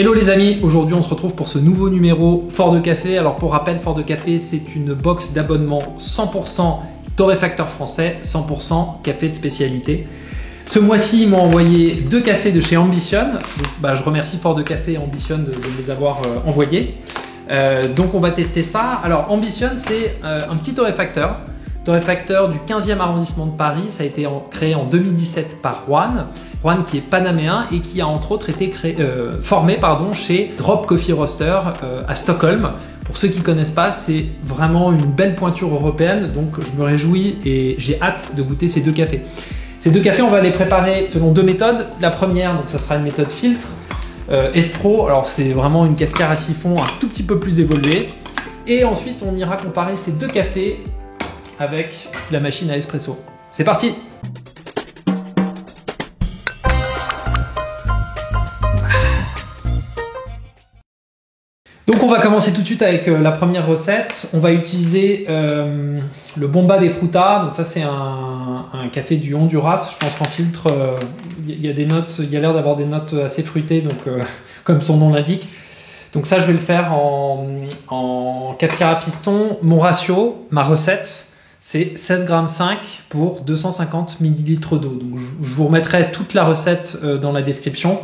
Hello les amis, aujourd'hui on se retrouve pour ce nouveau numéro Fort de Café. Alors pour rappel, Fort de Café c'est une box d'abonnement 100% torréfacteur français, 100% café de spécialité. Ce mois-ci ils m'ont envoyé 2 cafés de chez Ambition. Donc, je remercie Fort de Café et Ambition de me les avoir envoyés. Donc on va tester ça. Alors Ambition c'est un petit torréfacteur du 15e arrondissement de Paris. Ça a été créé en 2017 par Juan qui est panaméen et qui a entre autres été formé chez Drop Coffee Roaster à Stockholm. Pour ceux qui ne connaissent pas, c'est vraiment une belle pointure européenne, donc je me réjouis et j'ai hâte de goûter ces 2 cafés. Ces 2 cafés, on va les préparer selon 2 méthodes. La première, donc ça sera une méthode filtre. Espro, alors c'est vraiment une cafetière à siphon un tout petit peu plus évoluée. Et ensuite, on ira comparer ces 2 cafés avec la machine à espresso. C'est parti! Donc on va commencer tout de suite avec la première recette. On va utiliser le Bomba de Fruta. Donc ça c'est un café du Honduras. Je pense qu'en filtre, il y a des notes, il y a l'air d'avoir des notes assez fruitées, donc comme son nom l'indique. Donc ça je vais le faire en cafetière à piston. Mon ratio, ma recette, c'est 16,5 g pour 250 ml d'eau. Donc je vous remettrai toute la recette dans la description.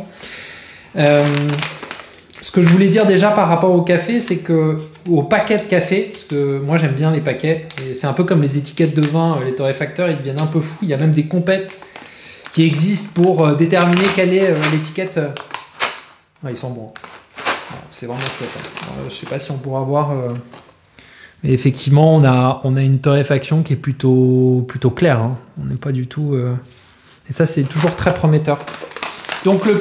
Ce que je voulais dire déjà par rapport au café, c'est que au paquet de café, parce que moi j'aime bien les paquets, et c'est un peu comme les étiquettes de vin, les torréfacteurs ils deviennent un peu fous. Il y a même des compètes qui existent pour déterminer quelle est l'étiquette. Ah, ils sont bons. C'est vraiment chouette ça. Je sais pas si on pourra voir. Mais effectivement, on a une torréfaction qui est plutôt claire. Hein. On n'est pas du tout. Et ça, c'est toujours très prometteur. Donc le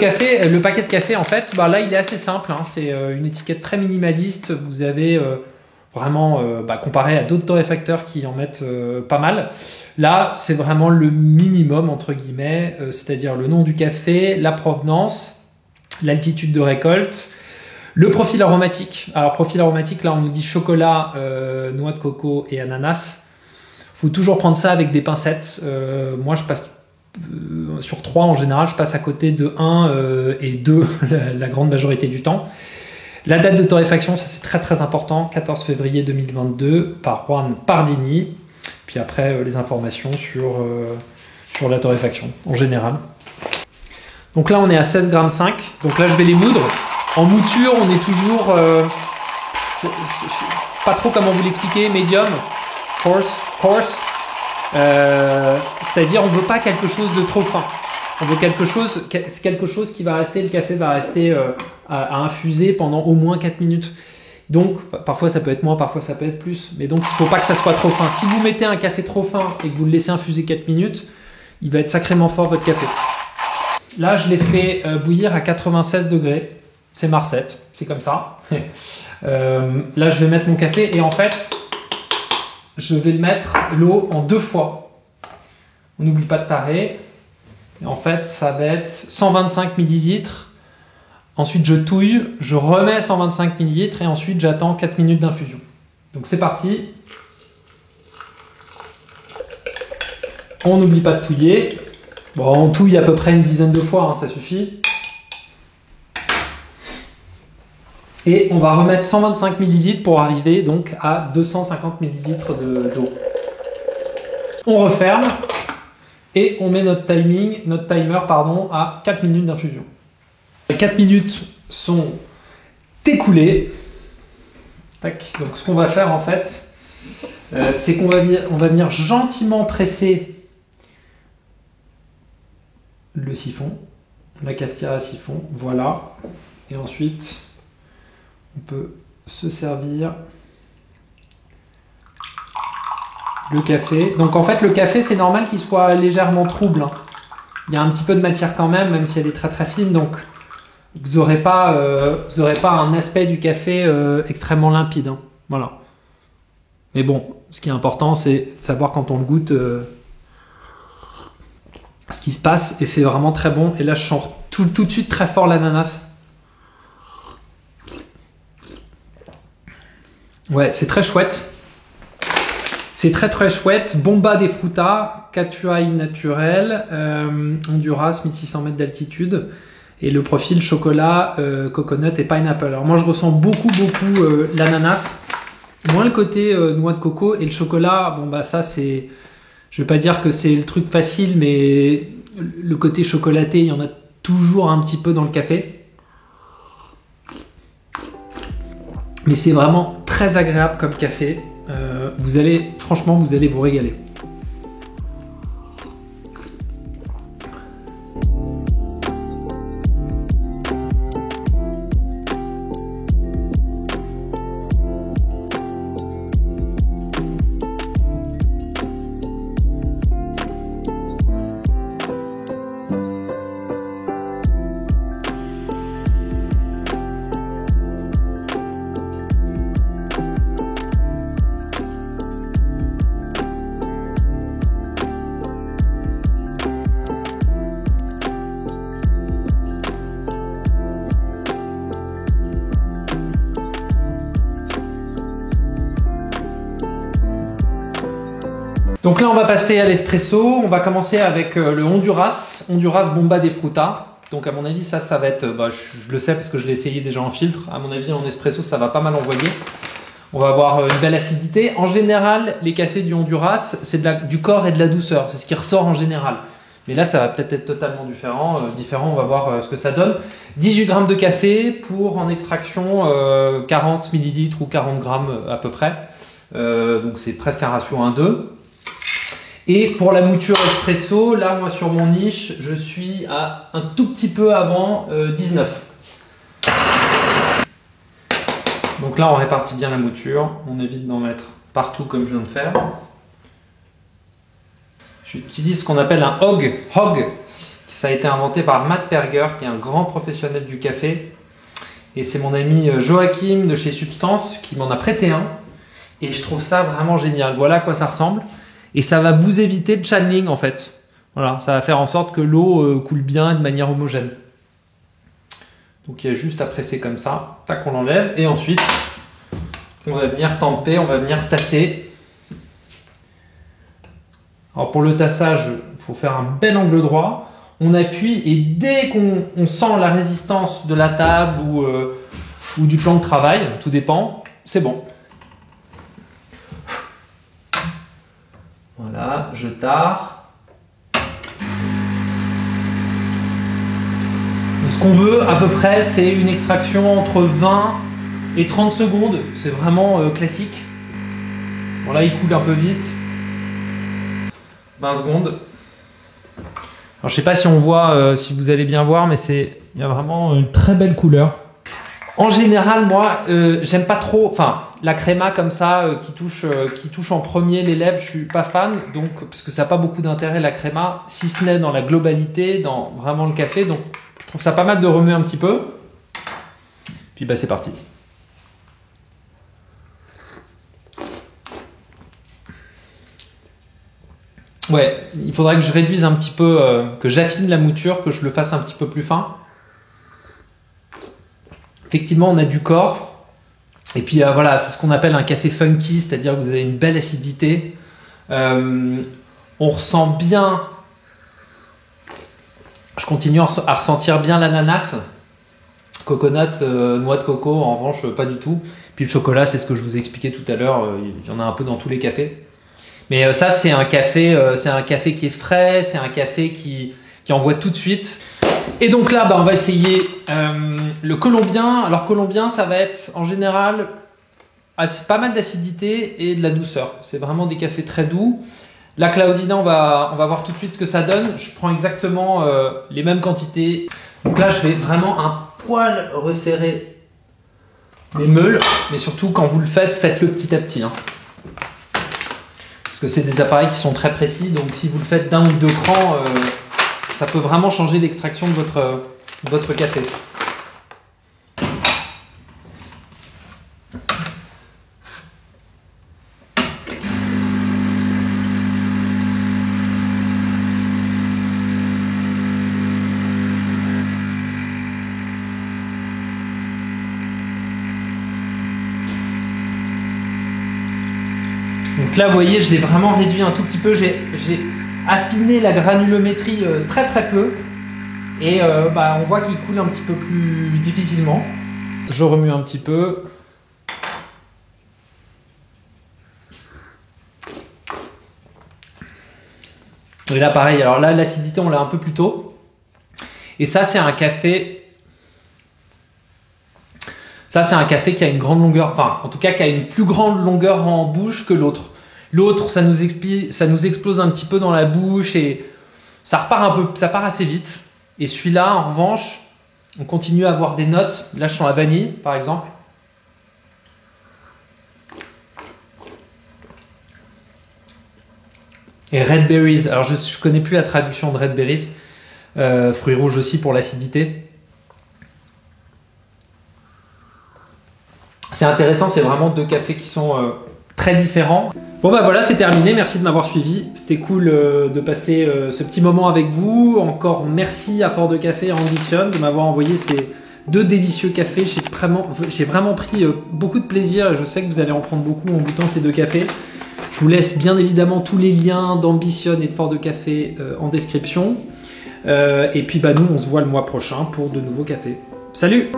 paquet de café, en fait, là, il est assez simple. Hein. C'est une étiquette très minimaliste. Vous avez vraiment, comparé à d'autres torréfacteurs qui en mettent pas mal. Là, c'est vraiment le minimum, entre guillemets, c'est-à-dire le nom du café, la provenance, l'altitude de récolte, le profil aromatique. Alors, profil aromatique, là, on nous dit chocolat, noix de coco et ananas. Il faut toujours prendre ça avec des pincettes. Moi, je passe sur 3 en général, je passe à côté de 1 et 2 la grande majorité du temps. La date de torréfaction, ça c'est très très important, 14 février 2022 par Juan Pardini. Puis après les informations sur la torréfaction en général. Donc là on est à 16,5 g. Donc là je vais les moudre. En mouture on est toujours pas trop comment vous l'expliquer, medium, coarse. C'est-à-dire on veut pas quelque chose de trop fin. On veut quelque chose qui va rester, le café va rester à infuser pendant au moins 4 minutes. Donc parfois ça peut être moins, parfois ça peut être plus, mais donc il faut pas que ça soit trop fin. Si vous mettez un café trop fin et que vous le laissez infuser 4 minutes, il va être sacrément fort votre café. Là je l'ai fait bouillir à 96 degrés, c'est ma recette, c'est comme ça. Là je vais mettre mon café et en fait je vais le mettre l'eau en 2 fois. On n'oublie pas de tarer. Et en fait, ça va être 125 ml. Ensuite, je touille, je remets 125 ml et ensuite, j'attends 4 minutes d'infusion. Donc, c'est parti. On n'oublie pas de touiller. Bon, on touille à peu près une dizaine de fois, hein, ça suffit. Et on va remettre 125 ml pour arriver donc à 250 ml d'eau. On referme et on met notre timer à 4 minutes d'infusion. Les 4 minutes sont écoulées. Tac. Donc ce qu'on va faire en fait, c'est qu'on va venir gentiment presser le siphon, la cafetière à siphon, voilà. Et ensuite, on peut se servir le café. Donc en fait le café c'est normal qu'il soit légèrement trouble. Hein. Il y a un petit peu de matière quand même si elle est très très fine. Donc vous n'aurez pas un aspect du café extrêmement limpide. Hein. Voilà. Mais bon, ce qui est important c'est de savoir quand on le goûte ce qui se passe. Et c'est vraiment très bon. Et là je sens tout de suite très fort l'ananas. Ouais, c'est très chouette. C'est très très chouette. Bomba de Fruta, Catuai naturel, Honduras, 1600 mètres d'altitude. Et le profil chocolat, coconut et pineapple. Alors moi je ressens beaucoup l'ananas, moins le côté noix de coco, et le chocolat, bon bah ça c'est, je vais pas dire que c'est le truc facile, mais le côté chocolaté, il y en a toujours un petit peu dans le café. Mais c'est vraiment très agréable comme café. Franchement, vous allez vous régaler. Donc là, on va passer à l'espresso. On va commencer avec le Honduras Bomba de Fruta. Donc à mon avis, ça va être, je le sais parce que je l'ai essayé déjà en filtre. À mon avis, en espresso, ça va pas mal envoyer. On va avoir une belle acidité. En général, les cafés du Honduras, c'est du corps et de la douceur. C'est ce qui ressort en général. Mais là, ça va peut-être être totalement différent. On va voir ce que ça donne. 18 grammes de café pour en extraction 40 ml ou 40 grammes à peu près. Donc c'est presque un ratio 1-2. Et pour la mouture espresso, là, moi, sur mon niche, je suis à un tout petit peu avant 19. Donc là, on répartit bien la mouture. On évite d'en mettre partout comme je viens de faire. J'utilise ce qu'on appelle un hog. Ça a été inventé par Matt Perger, qui est un grand professionnel du café. Et c'est mon ami Joachim de chez Substance qui m'en a prêté un. Et je trouve ça vraiment génial. Voilà à quoi ça ressemble. Et ça va vous éviter le channeling en fait. Voilà, ça va faire en sorte que l'eau coule bien de manière homogène. Donc il y a juste à presser comme ça. Tac, on l'enlève. Et ensuite, on va venir tamper, on va venir tasser. Alors pour le tassage, il faut faire un bel angle droit. On appuie et dès qu'on sent la résistance de la table ou du plan de travail, tout dépend, c'est bon. Voilà, je tare. Ce qu'on veut à peu près, c'est une extraction entre 20 et 30 secondes. C'est vraiment classique. Bon là, il coule un peu vite. 20 secondes. Alors je sais pas si on voit, si vous allez bien voir, mais il y a vraiment une très belle couleur. En général, moi, j'aime pas trop, la créma comme ça, qui touche en premier les lèvres, je suis pas fan, donc, parce que ça n'a pas beaucoup d'intérêt la créma, si ce n'est dans la globalité, dans vraiment le café, donc je trouve ça pas mal de remuer un petit peu. Puis bah c'est parti. Ouais, il faudrait que je réduise un petit peu, que j'affine la mouture, que je le fasse un petit peu plus fin. Effectivement, on a du corps. Et puis voilà, c'est ce qu'on appelle un café funky, c'est-à-dire que vous avez une belle acidité. On ressent bien. Je continue à ressentir bien l'ananas. Coconut, noix de coco, en revanche, pas du tout. Puis le chocolat, c'est ce que je vous ai expliqué tout à l'heure. Il y en a un peu dans tous les cafés. Mais ça, c'est un café qui est frais, c'est un café qui envoie tout de suite. Et donc là, on va essayer le colombien. Alors colombien, ça va être en général pas mal d'acidité et de la douceur. C'est vraiment des cafés très doux. La Claudina, on va voir tout de suite ce que ça donne. Je prends exactement les mêmes quantités. Donc là, je vais vraiment un poil resserrer mes meules. Mais surtout, quand vous le faites, faites-le petit à petit. Parce que c'est des appareils qui sont très précis. Donc si vous le faites d'un ou deux crans, ça peut vraiment changer l'extraction de votre café. Donc là, vous voyez, je l'ai vraiment réduit un tout petit peu. J'ai affiné la granulométrie très très peu. Et on voit qu'il coule un petit peu plus difficilement. Je remue un petit peu. Et là pareil, alors là l'acidité on l'a un peu plus tôt. Et ça c'est un café. Ça c'est un café qui a une grande longueur, enfin en tout cas qui a une plus grande longueur en bouche que l'autre. L'autre ça nous explose un petit peu dans la bouche et ça repart un peu, ça part assez vite. Et celui-là en revanche, on continue à avoir des notes. Là je sens la vanille par exemple. Et red berries, alors je connais plus la traduction de red berries, fruits rouges aussi pour l'acidité. C'est intéressant, c'est vraiment deux cafés qui sont très différents. Bon bah voilà, c'est terminé, merci de m'avoir suivi. C'était cool de passer ce petit moment avec vous. Encore merci à Fort de Café et Ambition de m'avoir envoyé ces deux délicieux cafés. J'ai vraiment pris beaucoup de plaisir et je sais que vous allez en prendre beaucoup en goûtant ces deux cafés. Je vous laisse bien évidemment tous les liens d'Ambition et de Fort de Café en description. Et puis nous, on se voit le mois prochain pour de nouveaux cafés. Salut!